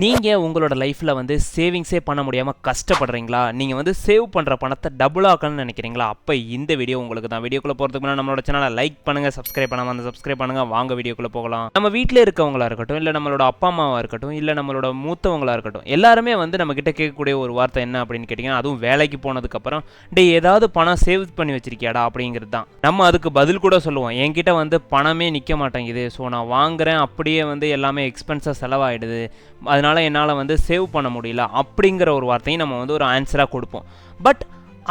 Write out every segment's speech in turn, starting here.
நீங்க உங்களோட லைஃப்ல வந்து சேவிங்ஸே பண்ண முடியாம கஷ்டப்படுறீங்களா? நீங்க வந்து சேவ் பண்ற பணத்த டபுள் ஆக்கணும்னு நினைக்கிறீங்களா? அப்ப இந்த வீடியோ உங்களுக்கு தான். வீடியோக்குள்ள போறதுக்கு முன்னாடி நம்மளோட சேனலை லைக் பண்ணுங்க, சப்ஸ்கிரைப் பண்ணாம இருந்தா சப்ஸ்கிரைப் பண்ணுங்க. வாங்க வீடியோக்குள்ள போகலாம். நம்ம வீட்ல இருக்கவங்களா இருக்கட்டும், இல்ல நம்மளோட அப்பா அம்மாவா இருக்கட்டும், இல்ல நம்மளோட மூத்தவங்களா இருக்கட்டும், எல்லாருமே வந்து நம்ம கிட்ட கேட்கக்கூடிய ஒரு வார்த்தை என்ன அப்படின்னு கேட்டீங்கன்னா, அதுவும் வேலைக்கு போனதுக்கு அப்புறம், "டேய் ஏதாவது பணம் சேவ் பண்ணி வச்சிருக்கியாடா?" அப்படிங்கிறது தான். நம்ம அதுக்கு பதில் கூட சொல்லுவோம். என்கிட்ட வந்து பணமே நிக்க மாட்டேங்குது. ஸோ நான் வாங்குறேன், அப்படியே வந்து எல்லாமே எக்ஸ்பென்ஸா செலவாயிடுது. அதனால என்னால் வந்து சேவ் பண்ண முடியல அப்படிங்கிற ஒரு வார்த்தையும் நம்ம வந்து ஒரு ஆன்சராக கொடுப்போம். பட்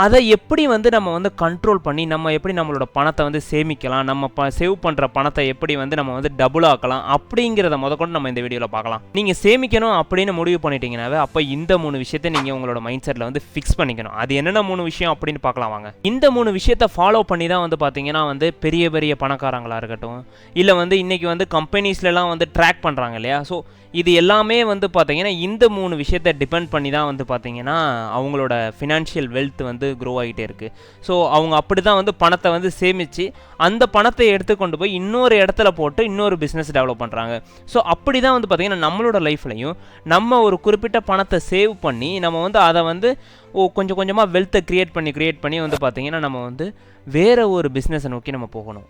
அதை எப்படி வந்து நம்ம வந்து கண்ட்ரோல் பண்ணி நம்ம எப்படி நம்மளோட பணத்தை வந்து சேமிக்கலாம், நம்ம சேவ் பண்ணுற பணத்தை எப்படி வந்து நம்ம வந்து டபுள் ஆக்கலாம் அப்படிங்கிறத முதற்கொண்டு நம்ம இந்த வீடியோவில் பார்க்கலாம். நீங்கள் சேமிக்கணும் அப்படின்னு முடிவு பண்ணிட்டீங்கன்னாவே அப்போ இந்த 3 விஷயத்தை நீங்கள் உங்களோட மைண்ட் செட்டில் வந்து ஃபிக்ஸ் பண்ணிக்கணும். அது என்னென்ன 3 விஷயம் அப்படின்னு பார்க்கலாம் வாங்க. இந்த 3 விஷயத்தை ஃபாலோ பண்ணி தான் வந்து பார்த்தீங்கன்னா வந்து பெரிய பெரிய பணக்காரங்களாக இருக்கட்டும், இல்லை வந்து இன்றைக்கி வந்து கம்பெனிஸ்லாம் வந்து ட்ராக் பண்ணுறாங்க இல்லையா? ஸோ இது எல்லாமே வந்து பார்த்தீங்கன்னா இந்த 3 விஷயத்தை டிபெண்ட் பண்ணி தான் வந்து பார்த்தீங்கன்னா அவங்களோட ஃபினான்ஷியல் வெல்த் வந்து க்ரோ ஆகிட்டே இருக்குது. ஸோ அவங்க அப்படி தான் வந்து பணத்தை வந்து சேமித்து அந்த பணத்தை எடுத்து கொண்டு போய் இன்னொரு இடத்துல போட்டு இன்னொரு பிஸ்னஸ் டெவலப் பண்ணுறாங்க. ஸோ அப்படி தான் வந்து பார்த்திங்கன்னா நம்மளோட லைஃப்லையும் நம்ம ஒரு குறிப்பிட்ட பணத்தை சேவ் பண்ணி நம்ம வந்து அதை வந்து கொஞ்சம் கொஞ்சமாக வெல்த்தை க்ரியேட் பண்ணி வந்து பார்த்திங்கன்னா நம்ம வந்து வேறு ஒரு பிஸ்னஸை நோக்கி நம்ம போகணும்.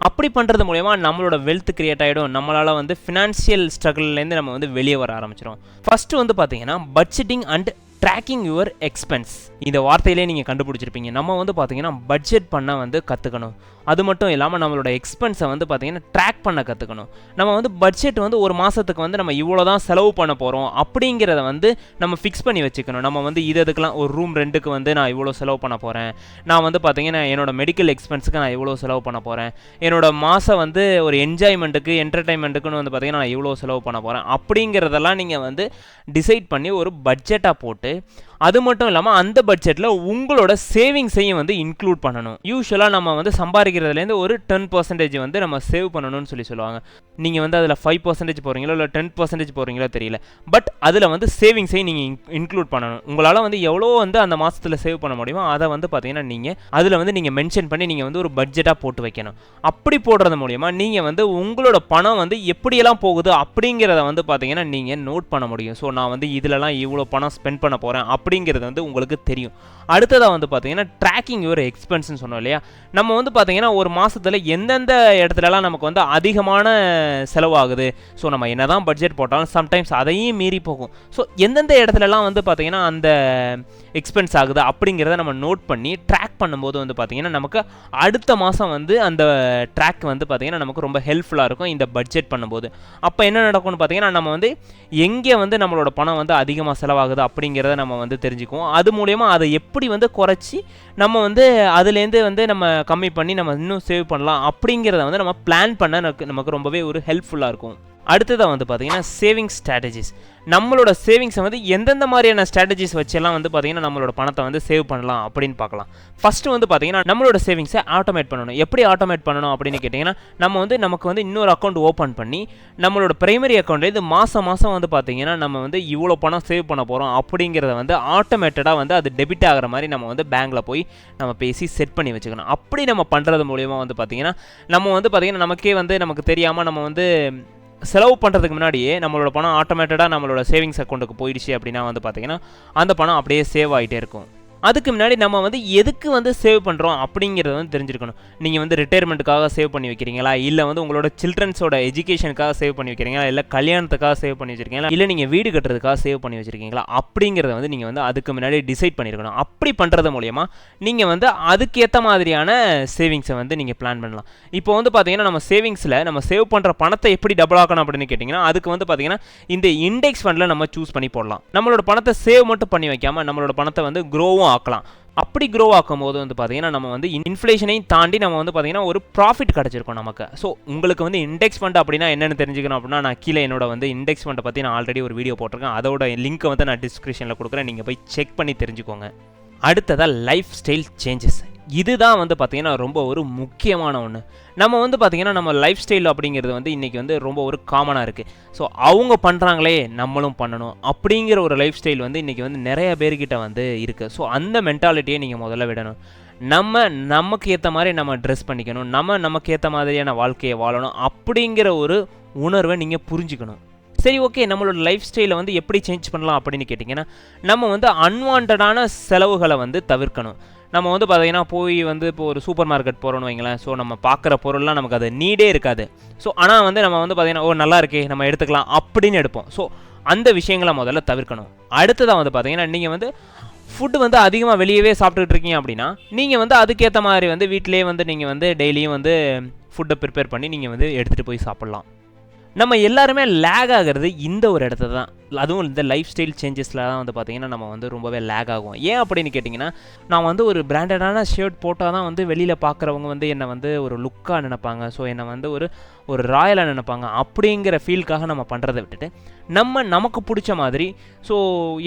அப்படி பண்ணுறது மூலயமா நம்மளோட வெல்த் கிரியேட் ஆகிடும். நம்மளால் வந்து ஃபினான்ஷியல் ஸ்ட்ரகிள்லேருந்து நம்ம வந்து வெளியே வர ஆரம்பிச்சிடும். ஃபஸ்ட்டு வந்து பார்த்தீங்கன்னா budgeting and tracking your expense. இந்த வார்த்தையிலே நீங்கள் கண்டுபிடிச்சிருப்பீங்க. நம்ம வந்து பார்த்தீங்கன்னா பட்ஜெட் பண்ண வந்து கற்றுக்கணும். அது மட்டும் இல்லாமல் நம்மளோட எக்ஸ்பென்ஸை வந்து பார்த்தீங்கன்னா ட்ராக் பண்ண கற்றுக்கணும். நம்ம வந்து பட்ஜெட் வந்து ஒரு மாதத்துக்கு வந்து நம்ம இவ்வளோ தான் செலவு பண்ண போகிறோம் அப்படிங்கிறத வந்து நம்ம ஃபிக்ஸ் பண்ணி வச்சுக்கணும். நம்ம வந்து இதுக்கெலாம் ஒரு ரூம் ரெண்டுக்கு வந்து நான் இவ்வளோ செலவு பண்ண போகிறேன், நான் வந்து பார்த்தீங்கன்னா என்னோட மெடிக்கல் எக்ஸ்பென்ஸுக்கு நான் இவ்வளோ செலவு பண்ண போகிறேன், என்னோட மாதம் வந்து ஒரு என்ஜாய்மெண்ட்டுக்கு என்டர்டைன்மெண்ட்டுக்குன்னு வந்து பார்த்தீங்கன்னா நான் இவ்வளோ செலவு பண்ண போகிறேன் அப்படிங்கிறதெல்லாம் நீங்கள் வந்து டிசைட் பண்ணி ஒரு பட்ஜெட்டாக போட்டு, அது மட்டும் இல்லாமல் அந்த பட்ஜெட்டில் உங்களோட சேவிங்ஸையும் வந்து இன்க்ளூட் பண்ணணும். யூஸ்வலாக நம்ம வந்து சம்பாதிக்கிறதுலேருந்து ஒரு 10% வந்து நம்ம சேவ் பண்ணணும்னு சொல்லுவாங்க. நீங்கள் வந்து அதில் 5% போகிறீங்களோ இல்லை 10% போகிறீங்களோ தெரியல. பட் அதில் வந்து சேவிங்ஸையும் நீங்கள் இன்க்ளூட் பண்ணணும். உங்களால் வந்து எவ்வளோ வந்து அந்த மாதத்தில் சேவ் பண்ண முடியுமோ அதை வந்து பார்த்தீங்கன்னா நீங்கள் அதில் வந்து நீங்கள் மென்ஷன் பண்ணி நீங்கள் வந்து ஒரு பட்ஜெட்டாக போட்டு வைக்கணும். அப்படி போடுறது மூலயமா நீங்கள் வந்து உங்களோட பணம் வந்து எப்படியெல்லாம் போகுது அப்படிங்கிறத வந்து பார்த்தீங்கன்னா நீங்கள் நோட் பண்ண முடியும். ஸோ நான் வந்து இதிலலாம் இவ்வளோ பணம் ஸ்பெண்ட் பண்ண போகிறேன் அப்படிங்கிறது வந்து உங்களுக்கு தெரியும். அடுத்ததாக வந்து பார்த்தீங்கன்னா ட்ராக்கிங் யுவர் எக்ஸ்பென்ஸ்னு சொன்னோம் இல்லையா? நம்ம வந்து பார்த்தீங்கன்னா ஒரு மாதத்தில் எந்தெந்த இடத்துலலாம் நமக்கு வந்து அதிகமான செலவாகுது. ஸோ நம்ம என்ன தான் பட்ஜெட் போட்டாலும் சம்டைம்ஸ் அதையும் மீறி போகும். ஸோ எந்தெந்த இடத்துலலாம் வந்து பார்த்தீங்கன்னா அந்த எக்ஸ்பென்ஸ் ஆகுது அப்படிங்கிறத நம்ம நோட் பண்ணி ட்ராக் பண்ணும்போது வந்து பார்த்தீங்கன்னா நமக்கு அடுத்த மாதம் வந்து அந்த ட்ராக் வந்து பார்த்தீங்கன்னா நமக்கு ரொம்ப ஹெல்ப்ஃபுல்லாக இருக்கும் இந்த பட்ஜெட் பண்ணும்போது. அப்போ என்ன நடக்கும்னு பார்த்தீங்கன்னா நம்ம வந்து எங்கே வந்து நம்மளோட பணம் வந்து அதிகமாக செலவாகுது அப்படிங்கிறத நம்ம வந்து தெரிஞ்சுக்குவோம். அது மூலயமா அதை எப்படி வந்து குறைச்சி நம்ம வந்து அதுலேருந்து வந்து நம்ம கம்மி பண்ணி நம்ம இன்னும் சேவ் பண்ணலாம் அப்படிங்கிறத வந்து நம்ம பிளான் பண்ண நமக்கு ரொம்பவே ஒரு ஹெல்ப்ஃபுல்லாக இருக்கும். அடுத்ததாக வந்து பார்த்தீங்கன்னா சேவிங் ஸ்ட்ராட்டஜிஸ். நம்மளோட சேவிங்ஸை வந்து எந்தெந்த மாதிரியான ஸ்ட்ராட்டஜிஸ் வச்செல்லாம் வந்து பார்த்தீங்கன்னா நம்மளோட பணத்தை வந்து சேவ் பண்ணலாம் அப்படின்னு பார்க்கலாம். ஃபஸ்ட்டு வந்து பார்த்தீங்கன்னா நம்மளோட சேவிங்ஸை ஆட்டோமேட் பண்ணணும். எப்படி ஆட்டோமேட் பண்ணணும் அப்படின்னு கேட்டிங்கன்னா நம்ம வந்து நமக்கு வந்து இன்னொரு அக்கௌண்ட் ஓப்பன் பண்ணி நம்மளோட பிரைமரி அக்கௌண்ட்லேருந்து மாதம் வந்து பார்த்தீங்கன்னா நம்ம வந்து இவ்வளோ பணம் சேவ் பண்ண போகிறோம் அப்படிங்கிறத வந்து ஆட்டோமேட்டடாக வந்து அது டெபிட் ஆகிற மாதிரி நம்ம வந்து பேங்க்கில் போய் நம்ம பேசி செட் பண்ணி வச்சுக்கணும். அப்படி நம்ம பண்ணுறது மூலிமா வந்து பார்த்தீங்கன்னா நம்ம வந்து பார்த்தீங்கன்னா நமக்கே வந்து நமக்கு தெரியாமல் நம்ம வந்து செலவு பண்ணுறதுக்கு முன்னாடியே நம்மளோட பணம் ஆட்டோமேட்டடாக நம்மளோட சேவிங்ஸ் அக்கௌண்ட்டுக்கு போயிடுச்சு அப்படின்னா வந்து பார்த்தீங்கன்னா அந்த பணம் அப்படியே சேவ் ஆகிட்டே இருக்கும். அதுக்கு முன்னாடி நம்ம வந்து எதுக்கு வந்து சேவ் பண்ணுறோம் அப்படிங்கிறத வந்து தெரிஞ்சிருக்கணும். நீங்கள் வந்து ரிட்டையர்மெண்ட்டுக்காக சேவ் பண்ணி வைக்கிறீங்களா, இல்லை வந்து உங்களோட சில்ட்ரன்ஸோட எஜுகேஷனுக்காக சேவ் பண்ணி வைக்கிறீங்களா, இல்லை கல்யாணத்துக்காக சேவ் பண்ணி வச்சிருக்கீங்களா, இல்லை நீங்கள் வீடு கட்டுறதுக்காக சேவ் பண்ணி வச்சிருக்கீங்களா அப்படிங்கிறத வந்து நீங்கள் வந்து அதுக்கு முன்னாடி டிசைட் பண்ணியிருக்கணும். அப்படி பண்ணுறது மூலயமா நீங்கள் வந்து அதுக்கேற்ற மாதிரியான சேவிங்ஸை வந்து நீங்கள் பிளான் பண்ணலாம். இப்போ வந்து பார்த்தீங்கன்னா நம்ம சேவிங்ஸில் நம்ம சேவ் பண்ணுற பணத்தை எப்படி டபுள் ஆக்கணும் அப்படின்னு கேட்டிங்கன்னா அதுக்கு வந்து பார்த்தீங்கன்னா இந்த இண்டெக்ஸ் ஃபண்டில் நம்ம சூஸ் பண்ணி போடலாம். நம்மளோட பணத்தை சேவ் மட்டும் பண்ணி வைக்காமல் நம்மளோட பணத்தை வந்து க்ரோவும் ஆக்கலாம். அப்படி க்ரோ ஆக்கும் போது வந்து பார்த்தீங்கன்னா நம்ம வந்து இன்ஃப்ளேஷனையும் தாண்டி நம்ம வந்து பார்த்தீங்கன்னா ஒரு ப்ராஃபிட் கிடச்சிருக்கும் நமக்கு. ஸோ உங்களுக்கு வந்து இண்டெக்ஸ் ஃபண்ட் அப்படின்னா என்னென்னு தெரிஞ்சுக்கணும் அப்படின்னா நான் கீழே என்னோட வந்து இண்டெக்ஸ் ஃபண்டை பற்றி நான் ஆல்ரெடி ஒரு வீடியோ போட்டிருக்கேன். அதோட லிங்க்கை வந்து நான் டிஸ்கிரிப்ஷனில் கொடுக்குறேன், நீங்கள் போய் செக் பண்ணி தெரிஞ்சுக்கோங்க. அடுத்ததாக லைஃப் ஸ்டைல் சேஞ்சஸ். இதுதான் வந்து பார்த்திங்கன்னா ரொம்ப ஒரு முக்கியமான ஒன்று. நம்ம வந்து பார்த்திங்கன்னா நம்ம லைஃப் ஸ்டைல் அப்படிங்கிறது வந்து இன்றைக்கி வந்து ரொம்ப ஒரு காமனாக இருக்குது. ஸோ அவங்க பண்ணுறாங்களே நம்மளும் பண்ணணும் அப்படிங்கிற ஒரு லைஃப் ஸ்டைல் வந்து இன்றைக்கி வந்து நிறைய பேர்கிட்ட வந்து இருக்குது. ஸோ அந்த மென்டாலிட்டியை நீங்கள் முதல்ல விடணும். நமக்கு ஏற்ற மாதிரி நம்ம ட்ரெஸ் பண்ணிக்கணும், நமக்கு ஏற்ற மாதிரியான வாழ்க்கையை வாழணும் அப்படிங்கிற ஒரு உணர்வை நீங்கள் புரிஞ்சுக்கணும். சரி, ஓகே, நம்மளோட லைஃப் ஸ்டைலை வந்து எப்படி சேஞ்ச் பண்ணலாம் அப்படின்னு கேட்டிங்கன்னா, நம்ம வந்து அன்வான்டான செலவுகளை வந்து தவிர்க்கணும். நம்ம வந்து பார்த்தீங்கன்னா போய் வந்து இப்போ ஒரு சூப்பர் மார்க்கெட் போகிறோன்னு வைங்களேன். ஸோ நம்ம பார்க்குற பொருள்லாம் நமக்கு அது நீடே இருக்காது. ஸோ ஆனால் வந்து நம்ம வந்து பார்த்தீங்கன்னா, ஓ நல்லா இருக்கே நம்ம எடுத்துக்கலாம் அப்படின்னு எடுப்போம். ஸோ அந்த விஷயங்களை முதல்ல தவிர்க்கணும். அடுத்ததாக வந்து பார்த்தீங்கன்னா, நீங்கள் வந்து ஃபுட்டு வந்து அதிகமாக வெளியவே சாப்பிட்டுட்டு இருக்கீங்க அப்படின்னா, நீங்கள் வந்து அதுக்கேற்ற மாதிரி வந்து வீட்டிலேயே வந்து நீங்கள் வந்து டெய்லியும் வந்து ஃபுட்டை ப்ரிப்பேர் பண்ணி நீங்கள் வந்து எடுத்துகிட்டு போய் சாப்பிட்லாம். நம்ம எல்லாருமே லேக் ஆகிறது இந்த ஒரு இடத்துல தான். அதுவும் இந்த லைஃப் ஸ்டைல் சேஞ்சஸில் தான் வந்து பார்த்திங்கன்னா நம்ம வந்து ரொம்பவே லேக் ஆகும். ஏன் அப்படின்னு கேட்டிங்கன்னா, நான் வந்து ஒரு பிராண்டடான ஷர்ட் போட்டால் தான் வந்து வெளியில் பார்க்குறவங்க வந்து என்னை வந்து ஒரு லுக்காக நினைப்பாங்க. ஸோ என்னை வந்து ஒரு ராயலாக நினைப்பாங்க. அப்படிங்கிற ஃபீல்க்காக நம்ம பண்ணுறதை விட்டுட்டு, நமக்கு பிடிச்ச மாதிரி, ஸோ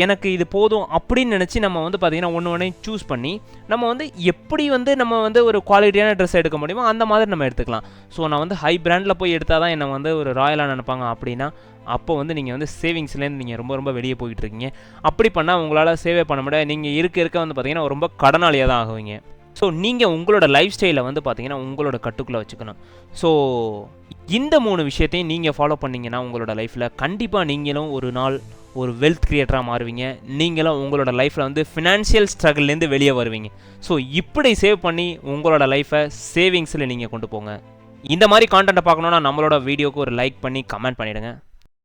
எனக்கு இது போதும் அப்படின்னு நினச்சி நம்ம வந்து பார்த்திங்கன்னா ஒன்று சூஸ் பண்ணி நம்ம வந்து எப்படி வந்து நம்ம வந்து ஒரு குவாலிட்டியான ட்ரெஸ் எடுக்க முடியுமோ அந்த மாதிரி நம்ம எடுத்துக்கலாம். ஸோ நான் வந்து ஹை பிராண்டில் போய் எடுத்தால் தான் என்னை வந்து ஒரு ராயலாக நினைப்பாங்க அப்படின்னா, அப்போ வந்து நீங்கள் வந்து சேவிங்ஸ்லேருந்து நீங்கள் ரொம்ப வெளியே போயிட்டு இருக்கீங்க. அப்படி பண்ணால் உங்களால் சேவே பண்ண முடியாது. நீங்கள் இருக்க வந்து பார்த்தீங்கன்னா ரொம்ப கடனாளியாக தான் ஆகுவீங்க. ஸோ நீங்கள் உங்களோட லைஃப் ஸ்டைலை வந்து பார்த்தீங்கன்னா உங்களோட கட்டுக்குள்ளே வச்சுக்கணும். ஸோ இந்த 3 விஷயத்தையும் நீங்கள் ஃபாலோ பண்ணிங்கன்னா உங்களோட லைஃப்பில் கண்டிப்பாக நீங்களும் ஒரு நாள் ஒரு வெல்த் கிரியேட்டராக மாறுவீங்க. நீங்களும் உங்களோட லைஃப்பில் வந்து ஃபினான்ஷியல் ஸ்ட்ரகிள்லேருந்து வெளியே வருவீங்க. ஸோ இப்படி சேவ் பண்ணி உங்களோட லைஃப்பை சேவிங்ஸில் நீங்கள் கொண்டு போங்க. இந்த மாதிரி கான்டென்ட்டை பார்க்கணுன்னா நம்மளோட வீடியோக்கு ஒரு லைக் பண்ணி கமெண்ட் பண்ணிவிடுங்க.